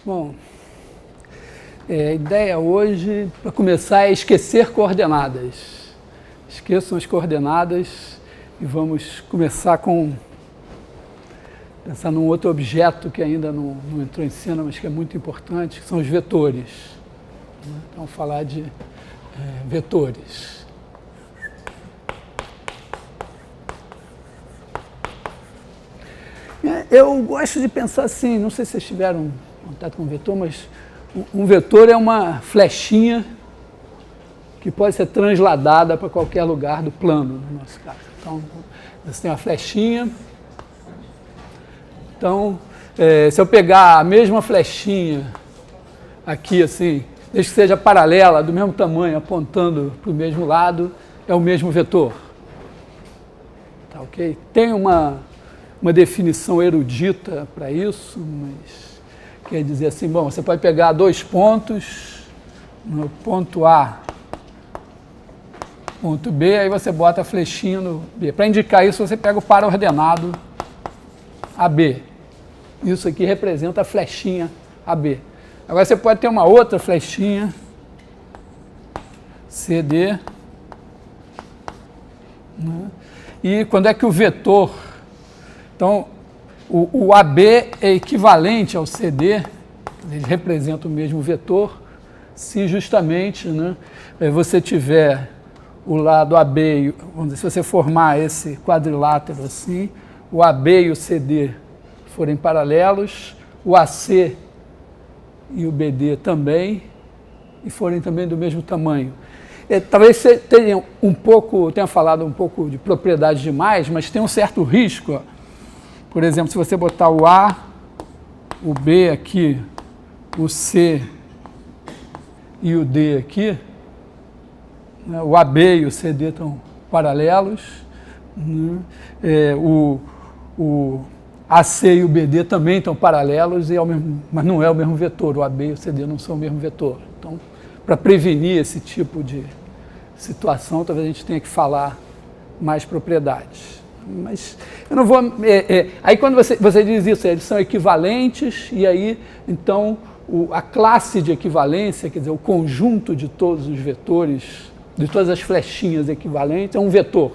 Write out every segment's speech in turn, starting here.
Bom, a ideia hoje, para começar, é esquecer coordenadas. Esqueçam as coordenadas e vamos começar pensar num outro objeto que ainda não entrou em cena, mas que é muito importante, que são os vetores. Então, falar de vetores. Eu gosto de pensar assim, não sei se vocês tiveram contato com um vetor, mas um vetor é uma flechinha que pode ser transladada para qualquer lugar do plano, no nosso caso. Então, você tem uma flechinha. Então, se eu pegar a mesma flechinha aqui, assim, desde que seja paralela, do mesmo tamanho, apontando para o mesmo lado, é o mesmo vetor. Tá ok? Tem uma definição erudita para isso, mas quer dizer assim, bom, você pode pegar dois pontos, no ponto A, ponto B, aí você bota a flechinha no B. Para indicar isso, você pega o para-ordenado AB. Isso aqui representa a flechinha AB. Agora você pode ter uma outra flechinha, CD, né? E quando é que o vetor... Então, o AB é equivalente ao CD, eles representam o mesmo vetor, se justamente, né, você tiver o lado AB, vamos dizer, se você formar esse quadrilátero assim, o AB e o CD forem paralelos, o AC e o BD também, e forem também do mesmo tamanho. Talvez você tenha falado um pouco de propriedade demais, mas tem um certo risco. Por exemplo, se você botar o A, o B aqui, o C e o D aqui, né, o AB e o CD estão paralelos, né, o AC e o BD também estão paralelos, mas não é o mesmo vetor, o AB e o CD não são o mesmo vetor. Então, para prevenir esse tipo de situação, talvez a gente tenha que falar mais propriedades. Mas eu não vou... aí quando você diz isso, eles são equivalentes, e aí, então, a classe de equivalência, quer dizer, o conjunto de todos os vetores, de todas as flechinhas equivalentes, é um vetor.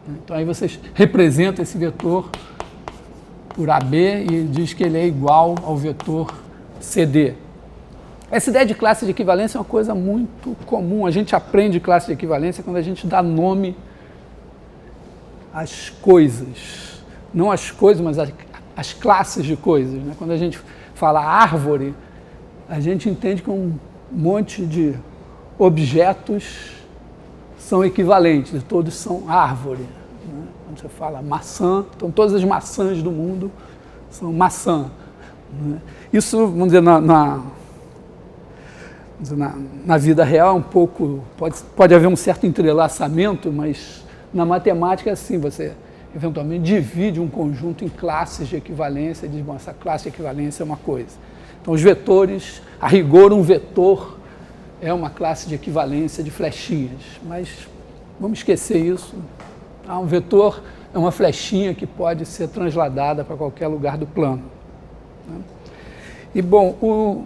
Então aí vocês representam esse vetor por AB e diz que ele é igual ao vetor CD. Essa ideia de classe de equivalência é uma coisa muito comum. A gente aprende classe de equivalência quando a gente dá nome às coisas. Não as coisas, mas as classes de coisas, né? Quando a gente fala árvore, a gente entende que um monte de objetos são equivalentes, todos são árvore. Né? Quando você fala maçã, então todas as maçãs do mundo são maçã. Né? Isso, vamos dizer, na vida real é um pouco, pode haver um certo entrelaçamento, mas na matemática é assim, você eventualmente divide um conjunto em classes de equivalência e diz, bom, essa classe de equivalência é uma coisa. Então os vetores, a rigor um vetor é uma classe de equivalência de flechinhas, mas vamos esquecer isso. Um vetor é uma flechinha que pode ser transladada para qualquer lugar do plano. Né? E, bom,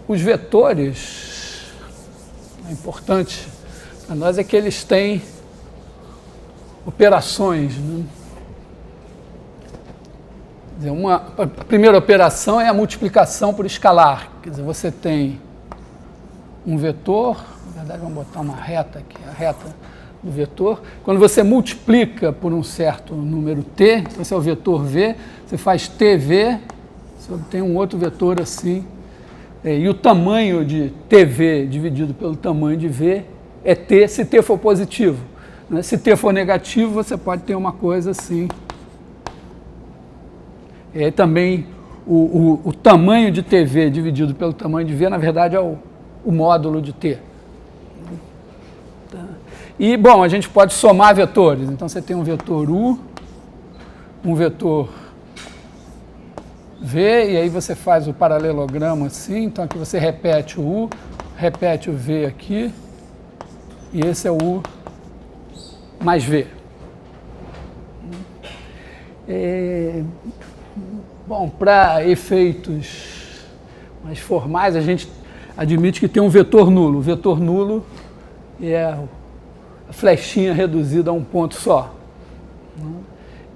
os vetores, é importante para nós é que eles têm operações. Né? Quer dizer, a primeira operação é a multiplicação por escalar. Quer dizer, você tem um vetor, na verdade vamos botar uma reta aqui, a reta do vetor. Quando você multiplica por um certo número t, então esse é o vetor v, você faz tv, você obtém um outro vetor assim, e o tamanho de tv dividido pelo tamanho de v é t, se t for positivo. Né? Se t for negativo, você pode ter uma coisa assim. E aí também o tamanho de tv dividido pelo tamanho de v, na verdade, é o módulo de t. E, bom, a gente pode somar vetores. Então, você tem um vetor u, um vetor v, e aí você faz o paralelogramo assim. Então, aqui você repete o u, repete o v aqui, e esse é o u mais v. Bom, para efeitos mais formais, a gente admite que tem um vetor nulo. O vetor nulo é a flechinha reduzida a um ponto só.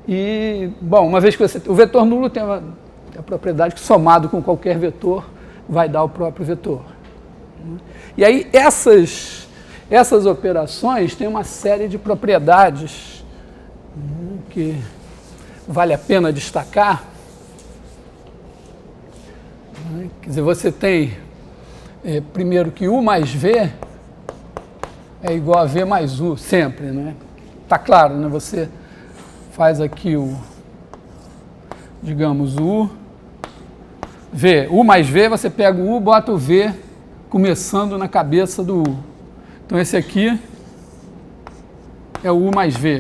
E, bom, uma vez que o vetor nulo tem a propriedade que, somado com qualquer vetor, vai dar o próprio vetor. E aí, essas operações têm uma série de propriedades que vale a pena destacar. Quer dizer, você tem, primeiro, que U mais V é igual a V mais U, sempre, né? Tá claro, né? Você faz aqui digamos, U, V. U mais V, você pega o U, bota o V começando na cabeça do U. Então, esse aqui é o U mais V.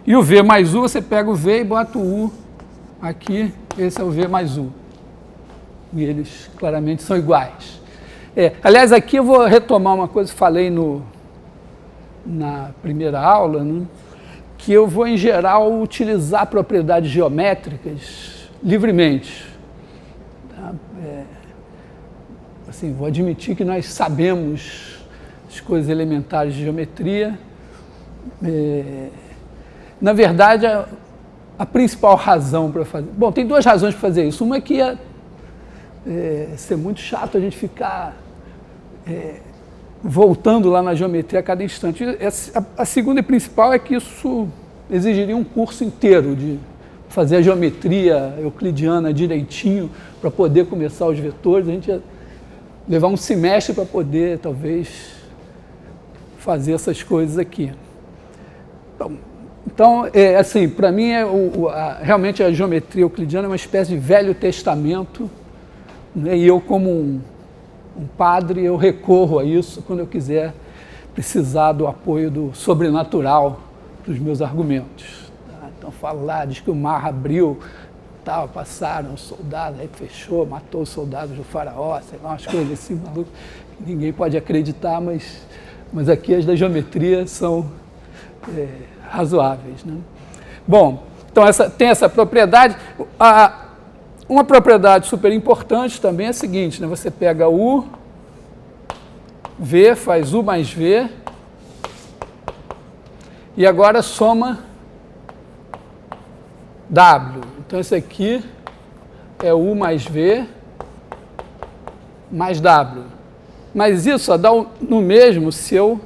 E o V mais U, você pega o V e bota o U aqui, esse é o V mais U. E eles claramente são iguais. Aliás, aqui eu vou retomar uma coisa que falei na primeira aula, né? Que eu vou, em geral, utilizar propriedades geométricas livremente. Tá? Assim, vou admitir que nós sabemos as coisas elementares de geometria. Na verdade, a principal razão para fazer... Bom, tem duas razões para fazer isso. Uma é que ia ser muito chato a gente ficar voltando lá na geometria a cada instante. A segunda e principal é que isso exigiria um curso inteiro de fazer a geometria euclidiana direitinho para poder começar os vetores. A gente ia levar um semestre para poder, talvez, fazer essas coisas aqui. Então, assim, para mim, realmente a geometria euclidiana é uma espécie de Velho Testamento, né? E eu, como um padre, eu recorro a isso quando eu quiser precisar do apoio do sobrenatural para os meus argumentos. Tá? Então, falo lá, diz que o mar abriu, tal, passaram os soldados, aí fechou, matou os soldados do faraó, sei lá, umas coisas assim, maluco, que ninguém pode acreditar, mas aqui as da geometria são razoáveis, né? Bom, então tem essa propriedade. Uma propriedade super importante também é a seguinte, né? Você pega U, V, faz U mais V, e agora soma W. Então, esse aqui é U mais V mais W. Mas isso só dá no mesmo se eu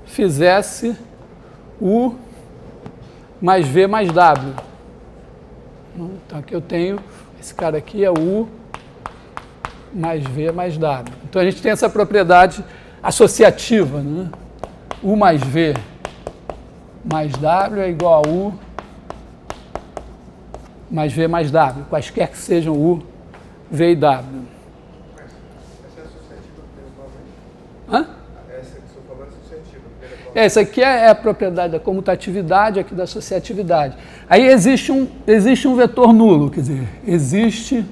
fizesse U mais V mais W. Então, aqui eu tenho, esse cara aqui é U mais V mais W. Então, a gente tem essa propriedade associativa, né? U mais V mais W é igual a U mais V mais W, quaisquer que sejam U, V e W. Essa é associativa principalmente? Hã? Essa que você falou é associativa. Essa aqui é a propriedade da comutatividade, aqui da associatividade. Aí existe um vetor nulo, quer dizer, existe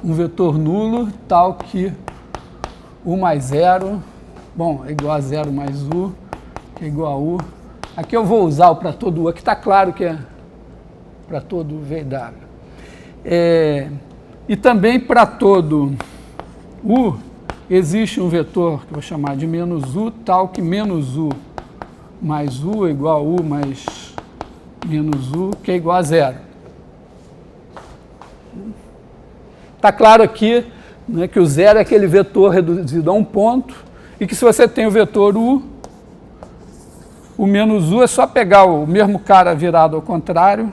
um vetor nulo tal que U mais 0, bom, é igual a 0 mais U, que é igual a U. Aqui eu vou usar o para todo U, aqui está claro que é para todo V e W. E também para todo U existe um vetor que eu vou chamar de menos U, tal que menos U mais U é igual a U mais menos U, que é igual a 0. Está claro aqui, né, que o 0 é aquele vetor reduzido a um ponto, e que se você tem o vetor U, o menos U é só pegar o mesmo cara virado ao contrário,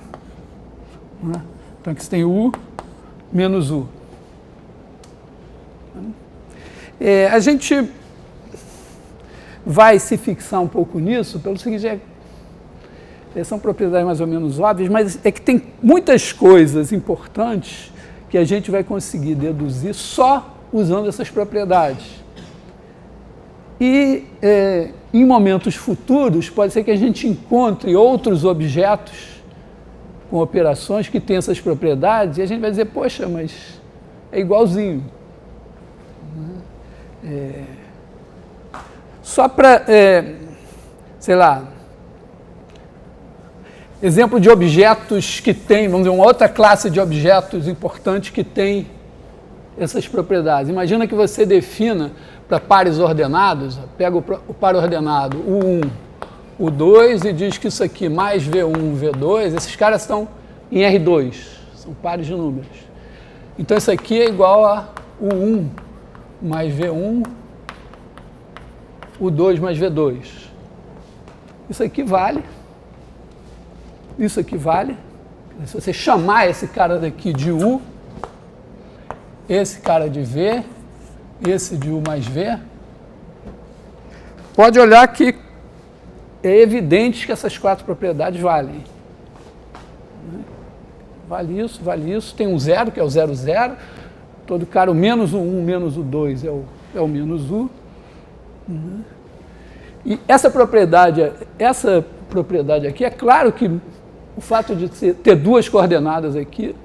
né? Então aqui você tem U menos U. A gente vai se fixar um pouco nisso pelo seguinte, são propriedades mais ou menos óbvias, mas é que tem muitas coisas importantes que a gente vai conseguir deduzir só usando essas propriedades. E em momentos futuros pode ser que a gente encontre outros objetos com operações que têm essas propriedades e a gente vai dizer, poxa, mas é igualzinho. Só para, sei lá, exemplo de objetos que tem, vamos dizer, uma outra classe de objetos importantes que tem essas propriedades. Imagina que você defina para pares ordenados, pega o par ordenado U1, U2 e diz que isso aqui mais V1, V2, esses caras estão em R2, são pares de números. Então isso aqui é igual a U1 mais V1, U2 mais V2. Isso aqui vale. Isso aqui vale. Se você chamar esse cara daqui de U, esse cara de V, esse de U mais V, pode olhar que é evidente que essas quatro propriedades valem. Vale isso. Tem um zero, que é o 0, 0. Todo cara, o menos o 1, menos o 2 é o menos U. E essa propriedade aqui, é claro que o fato de ter duas coordenadas aqui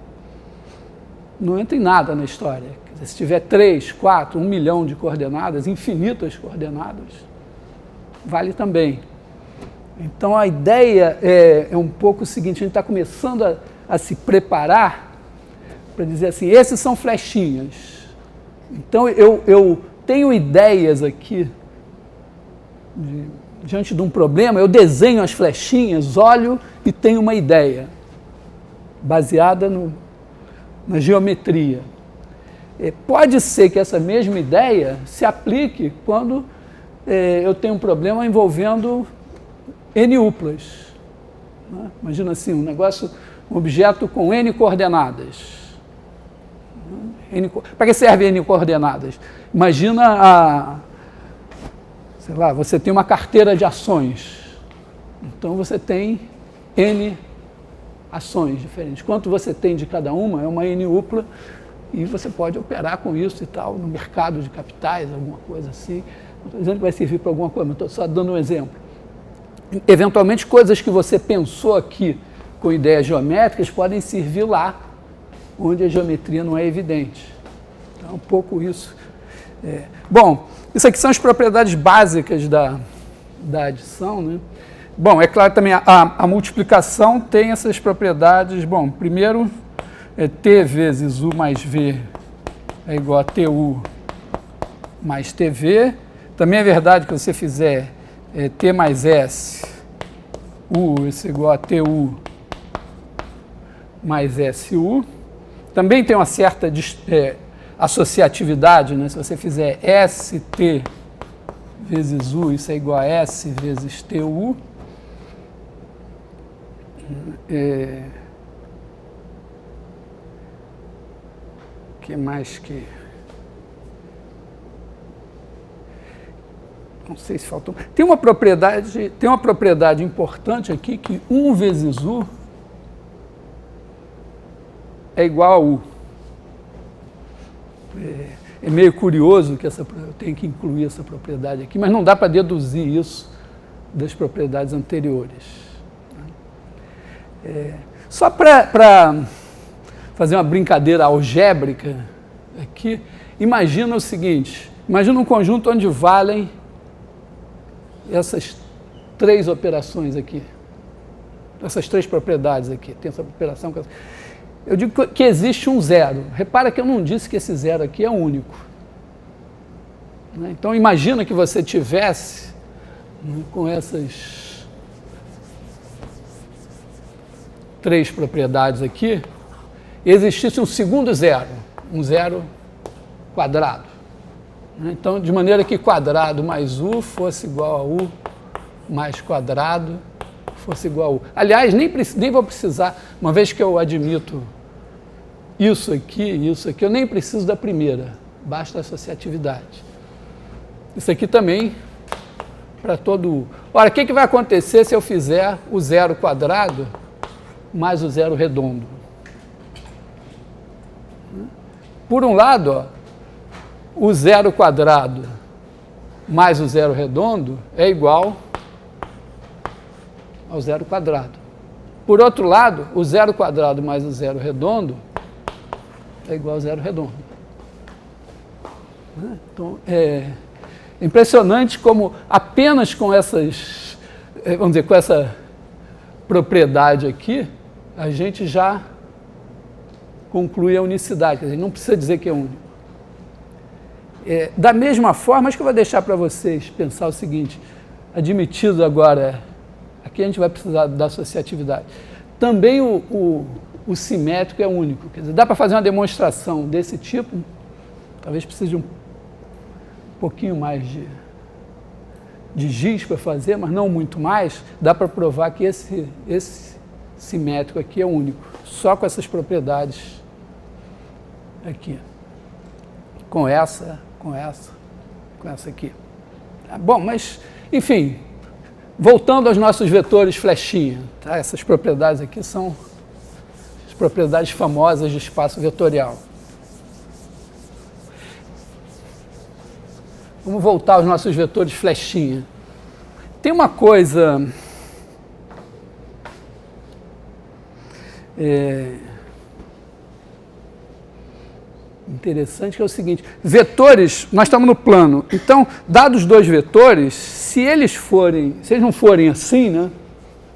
não entra em nada na história. Se tiver 3, 4, 1 milhão de coordenadas, infinitas coordenadas, vale também. Então a ideia é um pouco o seguinte, a gente está começando a se preparar para dizer assim, esses são flechinhas. Então eu tenho ideias aqui, diante de um problema, eu desenho as flechinhas, olho e tenho uma ideia, baseada na geometria. Pode ser que essa mesma ideia se aplique quando eu tenho um problema envolvendo N uplas. Né? Imagina assim, um objeto com N coordenadas. Para que serve N coordenadas? Imagina sei lá, você tem uma carteira de ações. Então você tem N ações diferentes. Quanto você tem de cada uma é uma N upla e você pode operar com isso e tal, no mercado de capitais, alguma coisa assim. Não estou dizendo que vai servir para alguma coisa, mas estou só dando um exemplo. Eventualmente, coisas que você pensou aqui com ideias geométricas podem servir lá, onde a geometria não é evidente. Então, um pouco isso. Bom, isso aqui são as propriedades básicas da adição, né? Bom, é claro também a multiplicação tem essas propriedades. Bom, primeiro, T vezes U mais V é igual a TU mais TV. Também é verdade que você fizer T mais S, U, isso é igual a TU mais SU. Também tem uma certa associatividade, né? Se você fizer ST vezes U, isso é igual a S vezes TU. Que mais que... Não sei se faltou... Tem uma propriedade importante aqui, que 1 vezes U é igual a U. É meio curioso que eu tenho que incluir essa propriedade aqui, mas não dá para deduzir isso das propriedades anteriores. Só para fazer uma brincadeira algébrica aqui, imagina o seguinte, imagina um conjunto onde valem essas três operações aqui, essas três propriedades aqui, tem essa operação... Eu digo que existe um zero. Repara que eu não disse que esse zero aqui é único. Então, imagina que você tivesse, né, com essas três propriedades aqui, existisse um segundo zero, um zero quadrado. Então, de maneira que quadrado mais U fosse igual a U mais quadrado fosse igual a U. Aliás, nem vou precisar, uma vez que eu admito isso aqui, eu nem preciso da primeira, basta a associatividade. Isso aqui também, para todo U. Ora, o que vai acontecer se eu fizer o zero quadrado mais o zero redondo? Por um lado, ó, o zero quadrado mais o zero redondo é igual ao zero quadrado. Por outro lado, o zero quadrado mais o zero redondo é igual ao zero redondo. Então, é impressionante como apenas com essas, vamos dizer, com essa propriedade aqui, a gente já conclui a unicidade. Quer dizer, não precisa dizer que é único. Da mesma forma, acho que eu vou deixar para vocês pensar o seguinte, admitido agora, aqui a gente vai precisar da associatividade, também o simétrico é único, quer dizer, dá para fazer uma demonstração desse tipo, talvez precise de um pouquinho mais de giz para fazer, mas não muito mais, dá para provar que esse simétrico aqui é único, só com essas propriedades aqui, com essa aqui. Bom, mas, enfim, voltando aos nossos vetores flechinha, tá? Essas propriedades aqui são as propriedades famosas de espaço vetorial. Vamos voltar aos nossos vetores flechinha. Tem uma coisa interessante que é o seguinte, vetores, nós estamos no plano, então, dados dois vetores, se eles não forem assim, né,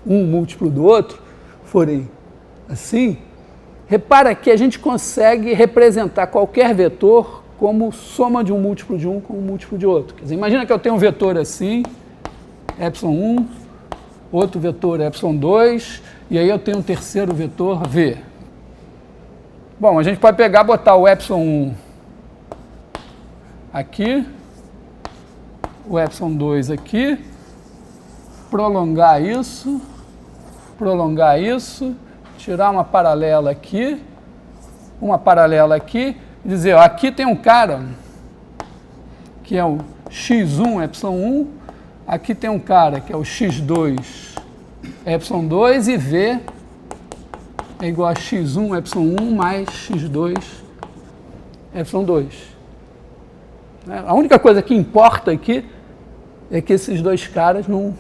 um múltiplo do outro, forem assim, repara que a gente consegue representar qualquer vetor como soma de um múltiplo de um com um múltiplo de outro. Quer dizer, imagina que eu tenho um vetor assim, ε1, outro vetor ε2, e aí eu tenho um terceiro vetor v. Bom, a gente pode pegar e botar o ε1 aqui, o ε2 aqui, prolongar isso, tirar uma paralela aqui, e dizer, ó, aqui tem um cara que é o x1 ε1, aqui tem um cara que é o x2 ε2 e v é igual a x1 ε1 mais x2 ε2. A única coisa que importa aqui é que esses dois caras não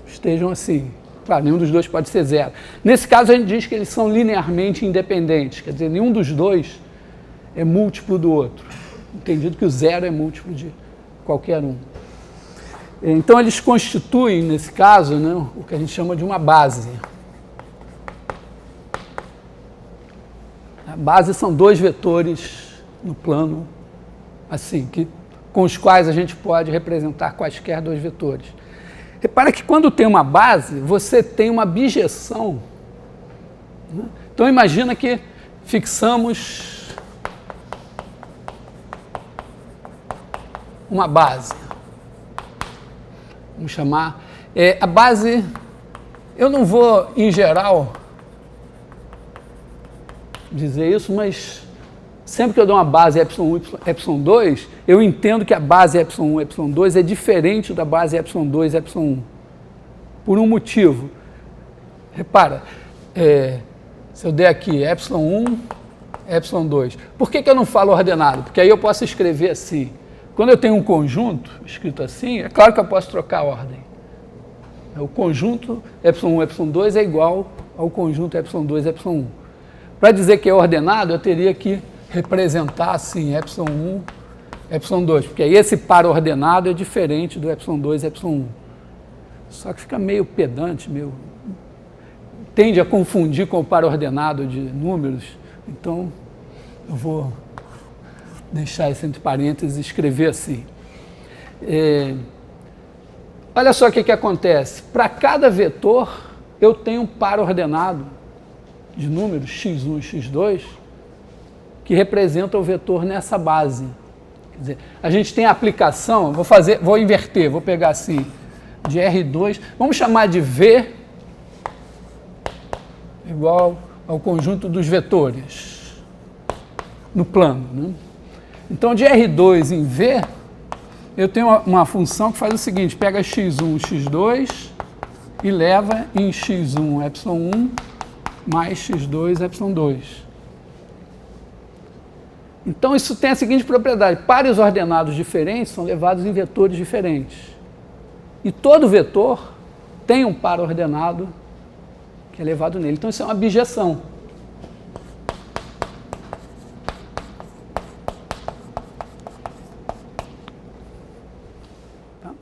estejam assim. Claro, nenhum dos dois pode ser zero. Nesse caso, a gente diz que eles são linearmente independentes, quer dizer, nenhum dos dois é múltiplo do outro. Entendido que o zero é múltiplo de qualquer um. Então, eles constituem, nesse caso, né, o que a gente chama de uma base. A base são dois vetores no plano, assim, com os quais a gente pode representar quaisquer dois vetores. Repara que quando tem uma base, você tem uma bijeção. Né? Então, imagina que fixamos uma base. Vamos chamar. A base, eu não vou, em geral, dizer isso, mas sempre que eu dou uma base ε1, ε2, eu entendo que a base ε1, ε2 é diferente da base ε2, ε1. Por um motivo. Repara, se eu der aqui ε1, ε2, por que eu não falo ordenado? Porque aí eu posso escrever assim. Quando eu tenho um conjunto escrito assim, é claro que eu posso trocar a ordem. O conjunto ε1, ε2 é igual ao conjunto ε2, ε1. Para dizer que é ordenado, eu teria que representar assim ε1, ε2, porque aí esse par ordenado é diferente do ε2, ε1. Só que fica meio pedante, tende a confundir com o par ordenado de números, então eu vou deixar isso entre parênteses e escrever assim. Olha só o que acontece. Para cada vetor, eu tenho um par ordenado de números x1 e x2 que representa o vetor nessa base. Quer dizer, a gente tem a aplicação, vou inverter, vou pegar assim, de R2, vamos chamar de V igual ao conjunto dos vetores no plano, né? Então, de R2 em V, eu tenho uma função que faz o seguinte, pega x1, x2 e leva em x1, ε1 mais x2, ε2. Então, isso tem a seguinte propriedade, pares ordenados diferentes são levados em vetores diferentes. E todo vetor tem um par ordenado que é levado nele. Então, isso é uma bijeção. Tá?